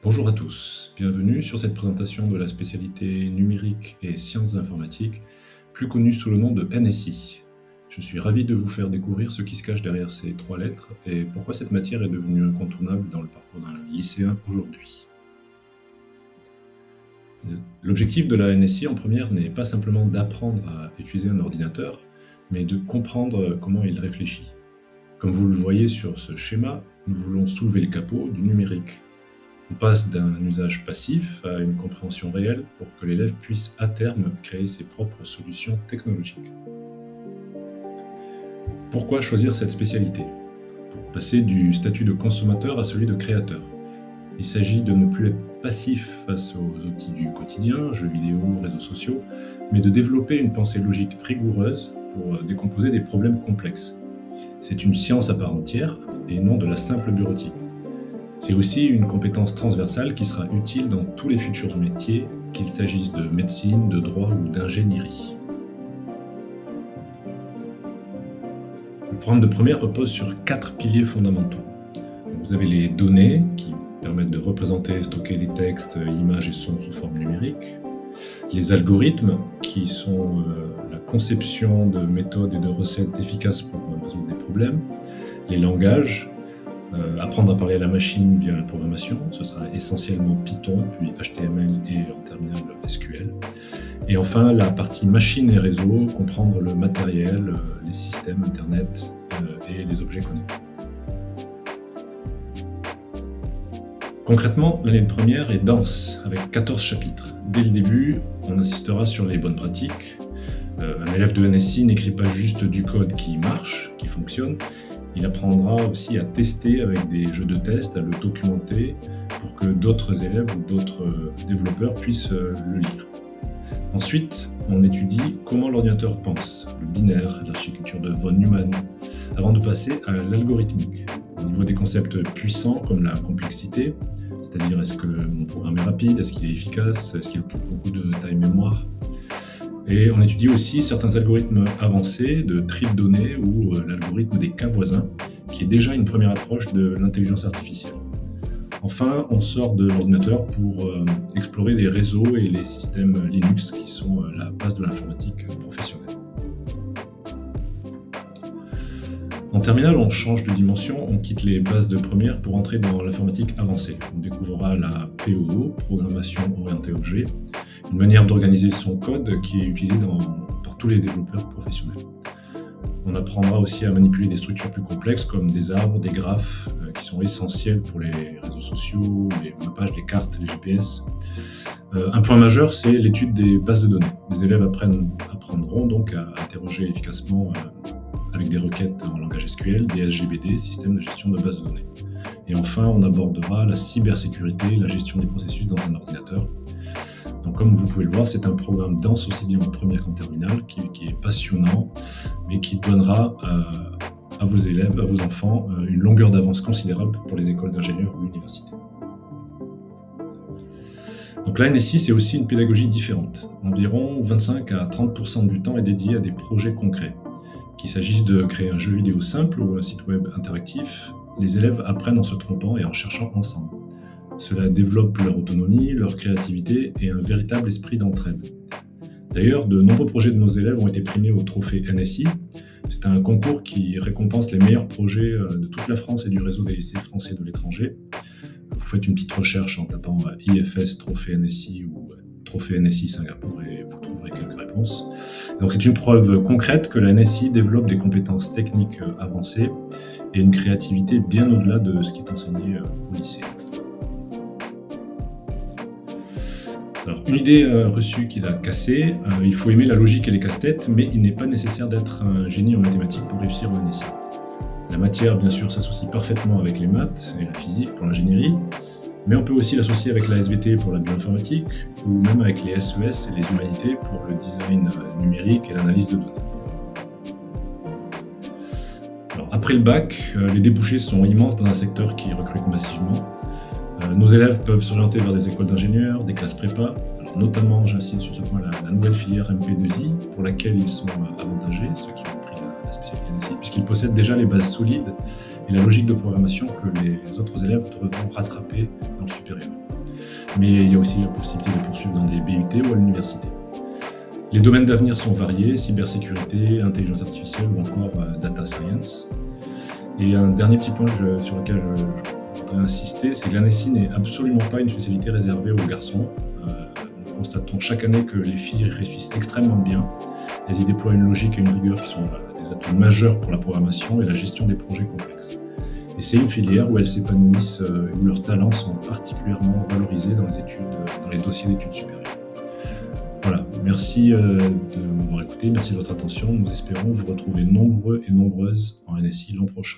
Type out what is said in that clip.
Bonjour à tous, bienvenue sur cette présentation de la spécialité numérique et sciences informatiques, plus connue sous le nom de NSI. Je suis ravi de vous faire découvrir ce qui se cache derrière ces trois lettres et pourquoi cette matière est devenue incontournable dans le parcours d'un lycéen aujourd'hui. L'objectif de la NSI en première n'est pas simplement d'apprendre à utiliser un ordinateur, mais de comprendre comment il réfléchit. Comme vous le voyez sur ce schéma, nous voulons soulever le capot du numérique. On passe d'un usage passif à une compréhension réelle pour que l'élève puisse à terme créer ses propres solutions technologiques. Pourquoi choisir cette spécialité? Pour passer du statut de consommateur à celui de créateur. Il s'agit de ne plus être passif face aux outils du quotidien, jeux vidéo, réseaux sociaux, mais de développer une pensée logique rigoureuse pour décomposer des problèmes complexes. C'est une science à part entière et non de la simple bureautique. C'est aussi une compétence transversale qui sera utile dans tous les futurs métiers, qu'il s'agisse de médecine, de droit ou d'ingénierie. Le programme de première repose sur 4 piliers fondamentaux. Vous avez les données qui permettent de représenter et stocker les textes, images et sons sous forme numérique. Les algorithmes qui sont la conception de méthodes et de recettes efficaces pour résoudre des problèmes. Les langages. Apprendre à parler à la machine via la programmation, ce sera essentiellement Python, puis HTML et en terminale SQL. Et enfin, la partie machine et réseau, comprendre le matériel, les systèmes Internet et les objets connectés. Concrètement, l'année de première est dense, avec 14 chapitres. Dès le début, on insistera sur les bonnes pratiques. Un élève de NSI n'écrit pas juste du code qui marche, qui fonctionne. Il apprendra aussi à tester avec des jeux de test, à le documenter pour que d'autres élèves ou d'autres développeurs puissent le lire. Ensuite, on étudie comment l'ordinateur pense, le binaire, l'architecture de von Neumann, avant de passer à l'algorithmique. Au niveau des concepts puissants comme la complexité, c'est-à-dire est-ce que mon programme est rapide, est-ce qu'il est efficace, est-ce qu'il occupe beaucoup de taille mémoire. Et on étudie aussi certains algorithmes avancés de tri de données ou l'algorithme des cas voisins, qui est déjà une première approche de l'intelligence artificielle. Enfin, on sort de l'ordinateur pour explorer les réseaux et les systèmes Linux qui sont la base de l'informatique professionnelle. En terminale, on change de dimension, on quitte les bases de première pour entrer dans l'informatique avancée. On découvrira la POO, programmation orientée objet, une manière d'organiser son code qui est utilisée par tous les développeurs professionnels. On apprendra aussi à manipuler des structures plus complexes comme des arbres, des graphes, qui sont essentiels pour les réseaux sociaux, les mappages, les cartes, les GPS. Un point majeur, c'est l'étude des bases de données. Les élèves apprendront donc à interroger efficacement avec des requêtes en langage SQL, des SGBD, systèmes de gestion de bases de données. Et enfin, on abordera la cybersécurité, la gestion des processus dans un ordinateur. Donc comme vous pouvez le voir, c'est un programme dense aussi bien en première qu'en terminale, qui est passionnant, mais qui donnera à vos élèves, à vos enfants, une longueur d'avance considérable pour les écoles d'ingénieurs ou l'université. Donc la NSI, c'est aussi une pédagogie différente. Environ 25 à 30% du temps est dédié à des projets concrets. Qu'il s'agisse de créer un jeu vidéo simple ou un site web interactif, les élèves apprennent en se trompant et en cherchant ensemble. Cela développe leur autonomie, leur créativité et un véritable esprit d'entraide. D'ailleurs, de nombreux projets de nos élèves ont été primés au trophée NSI. C'est un concours qui récompense les meilleurs projets de toute la France et du réseau des lycées français de l'étranger. Vous faites une petite recherche en tapant IFS trophée NSI ou trophée NSI Singapour et vous trouverez quelques réponses. Donc c'est une preuve concrète que la NSI développe des compétences techniques avancées et une créativité bien au-delà de ce qui est enseigné au lycée. Alors, une idée reçue qu'il a cassée, il faut aimer la logique et les casse-têtes, mais il n'est pas nécessaire d'être un génie en mathématiques pour réussir en NSI. La matière, bien sûr, s'associe parfaitement avec les maths et la physique pour l'ingénierie, mais on peut aussi l'associer avec la SVT pour la bioinformatique, ou même avec les SES et les humanités pour le design numérique et l'analyse de données. Alors, après le bac, les débouchés sont immenses dans un secteur qui recrute massivement. Nos élèves peuvent s'orienter vers des écoles d'ingénieurs, des classes prépa. Alors, notamment, j'insiste sur ce point, la nouvelle filière MP2I, pour laquelle ils sont avantagés, ceux qui ont pris la spécialité NSI, puisqu'ils possèdent déjà les bases solides et la logique de programmation que les autres élèves devront rattraper dans le supérieur. Mais il y a aussi la possibilité de poursuivre dans des BUT ou à l'université. Les domaines d'avenir sont variés, cybersécurité, intelligence artificielle ou encore data science. Et un dernier petit point sur lequel je voudrais insister, c'est que l'ANSSI n'est absolument pas une spécialité réservée aux garçons. Nous constatons chaque année que les filles réussissent extrêmement bien. Elles y déploient une logique et une rigueur qui sont des atouts majeurs pour la programmation et la gestion des projets complexes. Et c'est une filière où elles s'épanouissent et où leurs talents sont particulièrement valorisés dans les dossiers d'études supérieures. Voilà, merci de m'avoir écouté, merci de votre attention. Nous espérons vous retrouver nombreux et nombreuses en NSI l'an prochain.